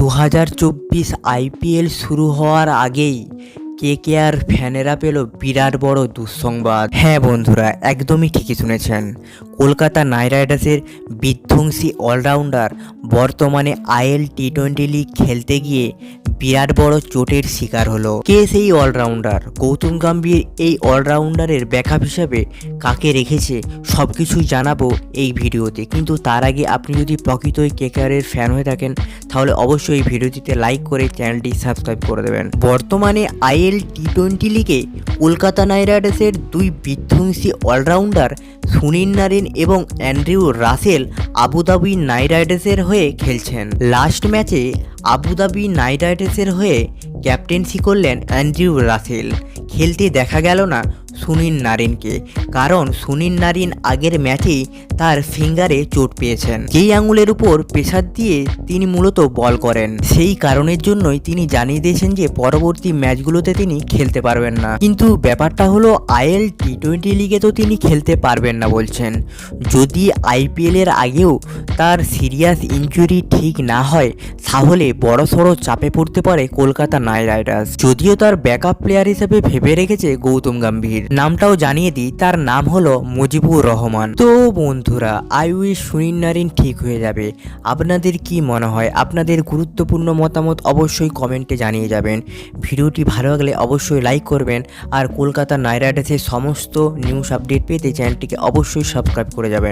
2024 IPL শুরু হওয়ার আগেই কেকেআর ফ্যানেরা পেল বিরাট বড় দুঃসংবাদ। হ্যাঁ বন্ধুরা, একদমই ঠিকই শুনেছেন। কলকাতা নাইট রাইডার্সের বিধ্বংসী অলরাউন্ডার বর্তমানে আইএল টি-20 লিগ খেলতে গিয়ে বিরাট বড় চোটের শিকার হলো। কে সেই অলরাউন্ডার? গৌতম গম্ভীর এই অলরাউন্ডারের ব্যাকআপ হিসাবে কাকে রেখেছে সব কিছুই জানাবো এই ভিডিওতে। কিন্তু তার আগে আপনি যদি প্রকৃতই কেকেআরের ফ্যান হয়ে থাকেন তাহলে অবশ্যই এই ভিডিওটিতে লাইক করে চ্যানেলটি সাবস্ক্রাইব করে দেবেন। বর্তমানে আইএল টি-20 লিগে কলকাতা নাইট রাইডার্সের দুই বিধ্বংসী অলরাউন্ডার সুনীল নারিন এবং অ্যান্ড্রিউ রাসেল আবুধাবি নাইট রাইডার্সের হয়ে খেলছেন। লাস্ট ম্যাচে আবুধাবি নাইট রাইডার্সের হয়ে ক্যাপ্টেন্সি করলেন অ্যান্ড্রিউ রাসেল। খেলতে দেখা গেল না সুনীল নারিনকে, কারণ সুনীল নারিন আগের ম্যাচেই তার ফিঙ্গারে চোট পেয়েছেন, যেই আঙুলের উপর প্রেসার দিয়ে তিনি মূলত বল করেন। সেই কারণের জন্যই তিনি জানিয়ে দিয়েছেন যে পরবর্তী ম্যাচগুলোতে তিনি খেলতে পারবেন না। কিন্তু ব্যাপারটা হলো আইএল টি-20 লিগে তো তিনি খেলতে পারবেন না বলছেন। যদি আইপিএলের আগেও তার সিরিয়াস ইনজুরি ঠিক না হয় তাহলে বড়সড় চাপে পড়তে পারে কলকাতা নাইট রাইডার্স। যদিও তার ব্যাকআপ প্লেয়ার হিসেবে ভেবে রেখেছে গৌতম গম্ভীর। নামটাও জানিয়ে দিই, তার নাম হলো মুজিবুর রহমান। তো বন্ধুরা, আই উইশ সুনীল নারিন ঠিক হয়ে যাবে। আপনাদের কি মনে হয়? আপনাদের গুরুত্বপূর্ণ মতামত অবশ্যই কমেন্টে জানিয়ে যাবেন। ভিডিওটি ভালো লাগলে অবশ্যই লাইক করবেন, আর কলকাতা নাইট রাইডার্সের সমস্ত নিউজ আপডেট পেতে চ্যানেলটিকে অবশ্যই সাবস্ক্রাইব করে যাবেন।